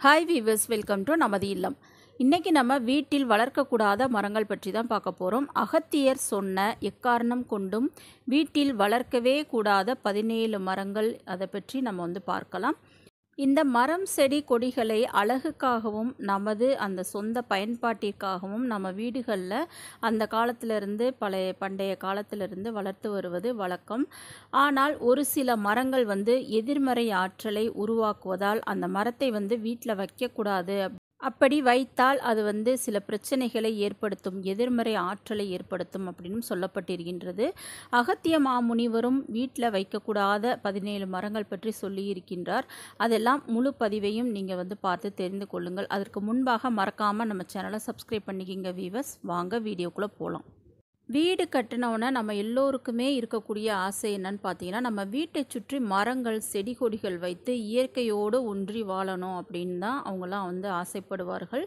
Hi viewers, welcome to நமது இல்லம். இன்றைக்கி நம்ம வீட்டில் வளர்க்கக்கூடாத மரங்கள் பற்றி தான் பார்க்க போகிறோம். அகத்தியர் சொன்ன எக்காரணம் கொண்டும் வீட்டில் வளர்க்கவே கூடாத 17 மரங்கள், அதை பற்றி நம்ம பார்க்கலாம். இந்த மரம் செடி கொடிகளை அழகுக்காகவும் நமது அந்த சொந்த பயன்பாட்டிற்காகவும் நம்ம வீடுகளில் அந்த காலத்திலிருந்து பண்டைய காலத்திலிருந்து வளர்த்து வருவது வழக்கம். ஆனால் ஒரு சில மரங்கள் எதிர்மறை ஆற்றலை உருவாக்குவதால் அந்த மரத்தை வீட்டில் வைக்கக்கூடாது. அப்படி வைத்தால் அது சில பிரச்சனைகளை ஏற்படுத்தும், எதிர்மறை ஆற்றலை ஏற்படுத்தும் அப்படின்னு சொல்லப்பட்டிருக்கின்றது. அகத்திய மாமுனிவரும் வீட்டில் வைக்கக்கூடாத 17 மரங்கள் பற்றி சொல்லியிருக்கின்றார். அதெல்லாம் முழு பதிவையும் நீங்கள் பார்த்து தெரிந்து கொள்ளுங்கள். அதற்கு முன்பாக மறக்காமல் நம்ம சேனலை சப்ஸ்கிரைப் பண்ணிக்கிங்க வீவர்ஸ். வாங்க வீடியோக்குள்ளே போகலாம். வீடு கட்டினவுடனே நம்ம எல்லோருக்குமே இருக்கக்கூடிய ஆசை என்னன்னு பார்த்தீங்கன்னா, நம்ம வீட்டை சுற்றி மரங்கள் செடி கொடிகள் வைத்து இயற்கையோடு ஒன்றி வாழணும் அப்படின்னு தான் அவங்களாம் ஆசைப்படுவார்கள்.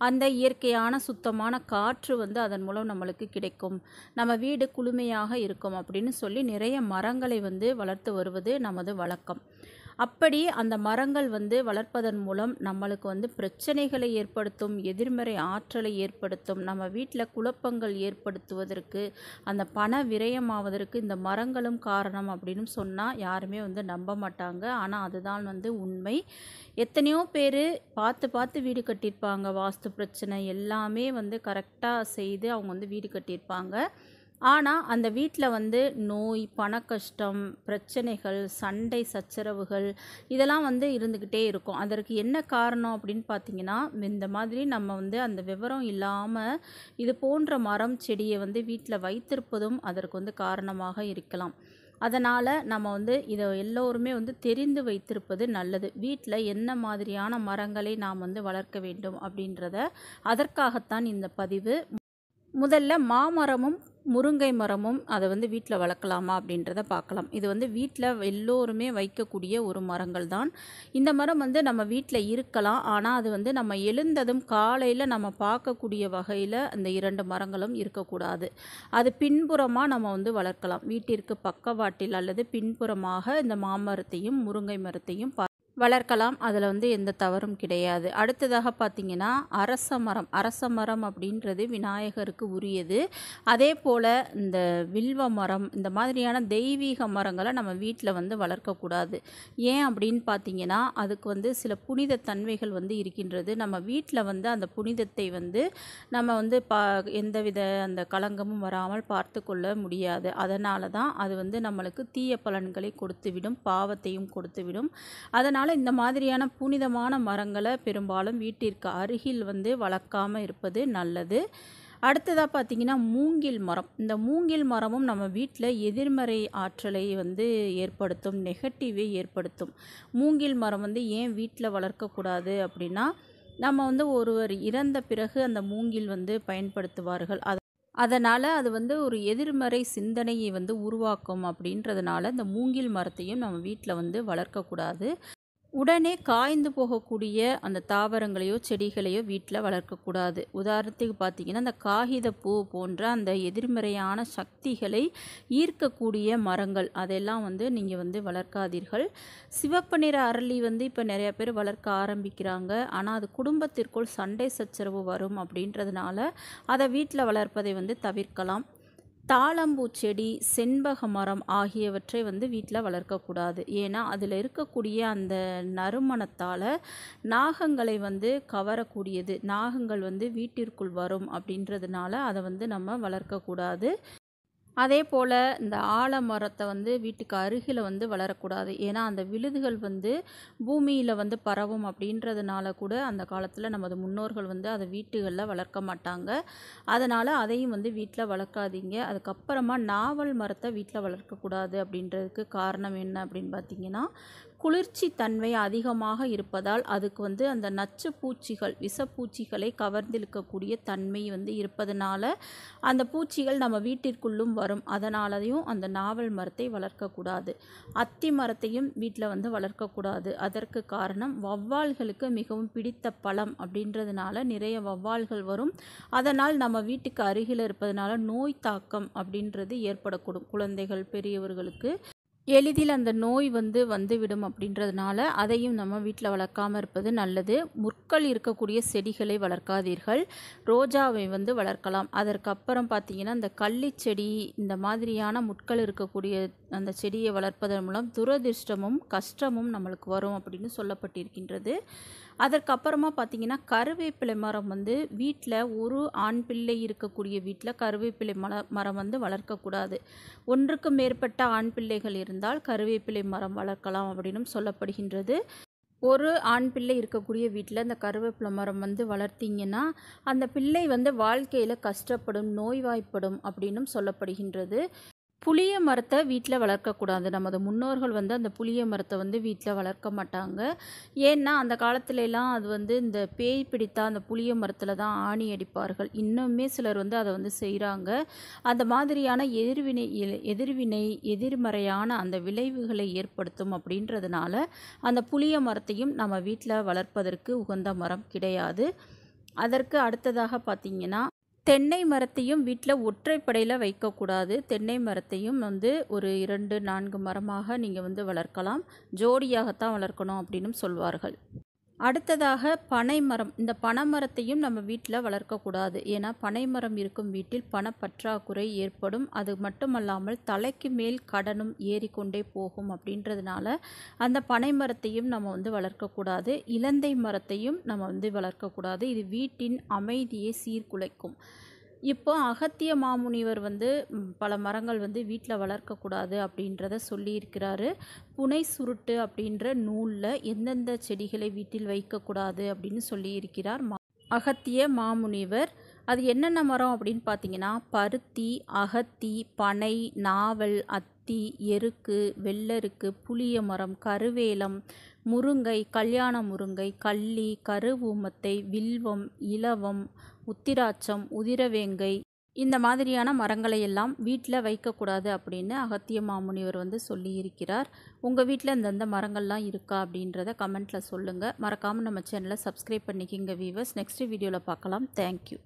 அந்த இயற்கையான சுத்தமான காற்று அதன் மூலம் நம்மளுக்கு கிடைக்கும், நம்ம வீடு குளுமையாக இருக்கும் அப்படின்னு சொல்லி நிறைய மரங்களை வளர்த்து வருவது நமது வழக்கம். அப்படி அந்த மரங்கள் வளர்ப்பதன் மூலம் நம்மளுக்கு பிரச்சனைகளை ஏற்படுத்தும், எதிர்மறை ஆற்றலை ஏற்படுத்தும், நம்ம வீட்டில் குழப்பங்கள் ஏற்படுத்துவதற்கு, அந்த பண விரயமாவதற்கு இந்த மரங்களும் காரணம் அப்படின்னு சொன்னால் யாருமே நம்ப மாட்டாங்க. ஆனால் அதுதான் உண்மை. எத்தனையோ பேர் பார்த்து வீடு கட்டியிருப்பாங்க. வாஸ்து பிரச்சனை எல்லாமே கரெக்டாக செய்து அவங்க வீடு கட்டியிருப்பாங்க. ஆனால் அந்த வீட்டில் நோய், பண கஷ்டம், பிரச்சனைகள், சண்டை சச்சரவுகள் இதெல்லாம் இருந்துக்கிட்டே இருக்கும். அதற்கு என்ன காரணம் அப்படின்னு பார்த்தீங்கன்னா, இந்த மாதிரி நம்ம அந்த விவரம் இல்லாமல் இது போன்ற மரம் செடியை வீட்டில் வைத்திருப்பதும் அதற்கு காரணமாக இருக்கலாம். அதனால் நம்ம இதை எல்லோருமே தெரிந்து வைத்திருப்பது நல்லது. வீட்டில் என்ன மாதிரியான மரங்களை நாம் வளர்க்க வேண்டும் அப்படின்றத அதற்காகத்தான் இந்த பதிவு. முதல்ல மாமரமும் முருங்கை மரமும் அதை வீட்டில் வளர்க்கலாமா அப்படின்றத பார்க்கலாம். இது வீட்டில் எல்லோருமே வைக்கக்கூடிய ஒரு மரங்கள் தான். இந்த மரம் நம்ம வீட்டில் இருக்கலாம். ஆனால் அது நம்ம எழுந்ததும் காலையில் நம்ம பார்க்கக்கூடிய வகையில் அந்த 2 மரங்களும் இருக்கக்கூடாது. அது பின்புறமாக நம்ம வளர்க்கலாம். வீட்டிற்கு பக்கவாட்டில் அல்லது பின்புறமாக இந்த மாமரத்தையும் முருங்கை மரத்தையும் வளர்க்கலாம். அதில் எந்த தவறும் கிடையாது. அடுத்ததாக பார்த்திங்கன்னா அரச மரம் அப்படின்றது விநாயகருக்கு உரியது. அதே போல் இந்த வில்வ மரம், இந்த மாதிரியான தெய்வீக மரங்களை நம்ம வீட்டில் வளர்க்கக்கூடாது. ஏன் அப்படின்னு பார்த்திங்கன்னா, அதுக்கு சில புனித தன்மைகள் இருக்கின்றது. நம்ம வீட்டில் அந்த புனிதத்தை நம்ம எந்தவித அந்த களங்கமும் வராமல் பார்த்து கொள்ள முடியாது. அதனால தான் அது நம்மளுக்கு தீய பலன்களை கொடுத்துவிடும், பாவத்தையும் கொடுத்துவிடும். அதனால் இந்த மாதிரியான புனிதமான மரங்களை பெரும்பாலும் வீட்டிற்கு அருகில் வளர்க்காமல் இருப்பது நல்லது. அடுத்ததாக பார்த்திங்கன்னா மூங்கில் மரம். இந்த மூங்கில் மரமும் நம்ம வீட்டில் எதிர்மறை ஆற்றலை ஏற்படுத்தும், நெகட்டிவை ஏற்படுத்தும். மூங்கில் மரம் ஏன் வீட்டில் வளர்க்கக்கூடாது அப்படின்னா, நம்ம ஒருவர் இறந்த பிறகு அந்த மூங்கில் பயன்படுத்துவார்கள். அதனால் அது ஒரு எதிர்மறை சிந்தனையை உருவாக்கும். அப்படின்றதுனால இந்த மூங்கில் மரத்தையும் நம்ம வீட்டில் வளர்க்கக்கூடாது. உடனே காய்ந்து போகக்கூடிய அந்த தாவரங்களையோ செடிகளையோ வீட்டில் வளர்க்கக்கூடாது. உதாரணத்துக்கு பார்த்திங்கன்னா, அந்த காகித பூ போன்ற அந்த எதிர்மறையான சக்திகளை ஈர்க்கக்கூடிய மரங்கள் அதெல்லாம் நீங்கள் வளர்க்காதீர்கள். சிவப்பு நிற அரளி இப்போ நிறைய பேர் வளர்க்க ஆரம்பிக்கிறாங்க. ஆனால் அது குடும்பத்திற்குள் சண்டை சச்சரவு வரும். அப்படின்றதுனால அதை வீட்டில் வளர்ப்பதை தவிர்க்கலாம். தாழம்பூ செடி, செண்பக மரம் ஆகியவற்றை வீட்டில் வளர்க்கக்கூடாது. ஏன்னா அதில் இருக்கக்கூடிய அந்த நறுமணத்தால் நாகங்களை கவரக்கூடியது. நாகங்கள் வீட்டிற்குள் வரும். அப்படின்றதுனால அதை நம்ம வளர்க்கக்கூடாது. அதே போல் இந்த ஆலமரத்தை வீட்டுக்கு அருகில் வளரக்கூடாது. ஏன்னா அந்த விழுதுகள் பூமியில் பரவும். அப்படின்றதுனால கூட அந்த காலத்தில் நமது முன்னோர்கள் அதை வீட்டுகளில் வளர்க்க மாட்டாங்க. அதனால் அதையும் வீட்டில் வளர்க்காதீங்க. அதுக்கப்புறமா நாவல் மரத்தை வீட்டில் வளர்க்கக்கூடாது. அப்படின்றதுக்கு காரணம் என்ன அப்படின்னு பார்த்திங்கன்னா, குளிர்ச்சி தன்மை அதிகமாக இருப்பதால் அதுக்கு அந்த நச்சு பூச்சிகள், விஷப்பூச்சிகளை கவர்ந்திழுக்கக்கூடிய தன்மை இருப்பதனால அந்த பூச்சிகள் நம்ம வீட்டிற்குள்ளும் வரும். அதனாலையும் அந்த நாவல் மரத்தை வளர்க்கக்கூடாது. அத்தி மரத்தையும் வீட்டில் வளர்க்கக்கூடாது. அதற்கு காரணம் வௌவால்களுக்கு மிகவும் பிடித்த பழம். அப்படின்றதுனால நிறைய வௌவால்கள் வரும். அதனால் நம்ம வீட்டுக்கு அருகில் இருப்பதனால நோய் தாக்கம் அப்படின்றது ஏற்படக்கூடும். குழந்தைகள், பெரியவர்களுக்கு எளிதில் அந்த நோய் வந்துவிடும் அப்படின்றதுனால அதையும் நம்ம வீட்டில் வளர்க்காமல் இருப்பது நல்லது. முற்கள் இருக்கக்கூடிய செடிகளை வளர்க்காதீர்கள். ரோஜாவை வளர்க்கலாம். அதற்கப்புறம் பார்த்தீங்கன்னா, இந்த கள்ளி செடி இந்த மாதிரியான முட்கள் இருக்கக்கூடிய அந்த செடியை வளர்ப்பதன் மூலம் துரதிர்ஷ்டமும் கஷ்டமும் நம்மளுக்கு வரும் அப்படின்னு சொல்லப்பட்டிருக்கின்றது. அதற்கப்புறமா பார்த்தீங்கன்னா, கருவேப்பிலை மரம் வீட்டில் ஒரு ஆண் பிள்ளை இருக்கக்கூடிய வீட்டில் கருவேப்பிலை மரம் வளர்க்கக்கூடாது. ஒன்றுக்கு மேற்பட்ட ஆண் பிள்ளைகள் இருந்தால் கருவேப்பிலை மரம் வளர்க்கலாம் அப்படின்னும் சொல்லப்படுகின்றது. ஒரு ஆண் பிள்ளை இருக்கக்கூடிய வீட்டில் இந்த கருவேப்பிலை மரம் வளர்த்தீங்கன்னா, அந்த பிள்ளை வாழ்க்கையில் கஷ்டப்படும், நோய்வாய்ப்படும் அப்படின்னும் சொல்லப்படுகின்றது. புளிய மரத்தை வீட்டில் வளர்க்கக்கூடாது. நமது முன்னோர்கள் அந்த புளிய மரத்தை வீட்டில் வளர்க்க மாட்டாங்க. ஏன்னா அந்த காலத்துலலாம் அது இந்த பேய் பிடித்தா அந்த புளிய மரத்தில் தான் ஆணி அடிப்பார்கள். இன்னுமே சிலர் அதை செய்கிறாங்க. அந்த மாதிரியான எதிர்மறையான அந்த விளைவுகளை ஏற்படுத்தும் அப்படின்றதுனால அந்த புளிய மரத்தையும் நம்ம வீட்டில் வளர்ப்பதற்கு உகந்த மரம் கிடையாது. அதற்கு அடுத்ததாக பார்த்தீங்கன்னா, தென்னை மரத்தையும் வீட்டில் ஒற்றைப்படையில் வைக்கக்கூடாது. தென்னை மரத்தையும் ஒரு 2, 4 மரமாக நீங்கள் வளர்க்கலாம். ஜோடியாகத்தான் வளர்க்கணும் அப்படின்னும் சொல்வார்கள். அடுத்ததாக பனைமரம். இந்த பனைமரத்தையும் நம்ம வீட்டில் வளர்க்கக்கூடாது. ஏன்னா பனைமரம் இருக்கும் வீட்டில் பணப்பற்றாக்குறை ஏற்படும். அது மட்டுமல்லாமல் தலைக்கு மேல் கடனும் ஏறிக்கொண்டே போகும் அப்படின்றதுனால அந்த பனைமரத்தையும் நம்ம வளர்க்கக்கூடாது. இலந்தை மரத்தையும் நம்ம வளர்க்கக்கூடாது. இது வீட்டின் அமைதியை சீர்குலைக்கும். இப்போ அகத்திய மாமுனிவர் பல மரங்கள் வீட்டில் வளர்க்கக்கூடாது அப்படின்றத சொல்லியிருக்கிறாரு. புனை சுருட்டு அப்படின்ற நூலில் எந்தெந்த செடிகளை வீட்டில் வைக்கக்கூடாது அப்படின்னு சொல்லியிருக்கிறார் அகத்திய மாமுனிவர். அது என்னென்ன மரம் அப்படின்னு பார்த்தீங்கன்னா, பருத்தி, அகத்தி, பனை, நாவல், அத்தி, எருக்கு, வெள்ளருக்கு, புளிய மரம், கருவேலம், முருங்கை, கல்யாண முருங்கை, கள்ளி, கருவூமத்தை, வில்வம், இலவம், உத்திராட்சம், உதிரவேங்கை இந்த மாதிரியான மரங்களை எல்லாம் வீட்டில் வைக்கக்கூடாது அப்படின்னு அகத்திய மாமுனிவர் சொல்லியிருக்கிறார். உங்கள் வீட்டில் இந்தந்த மரங்கள்லாம் இருக்கா அப்படின்றத கமெண்ட்டில் சொல்லுங்கள். மறக்காமல் நம்ம சேனலை சப்ஸ்கிரைப் பண்ணிக்கிங்க வீவர்ஸ். நெக்ஸ்ட் வீடியோவில் பார்க்கலாம். தேங்க்யூ.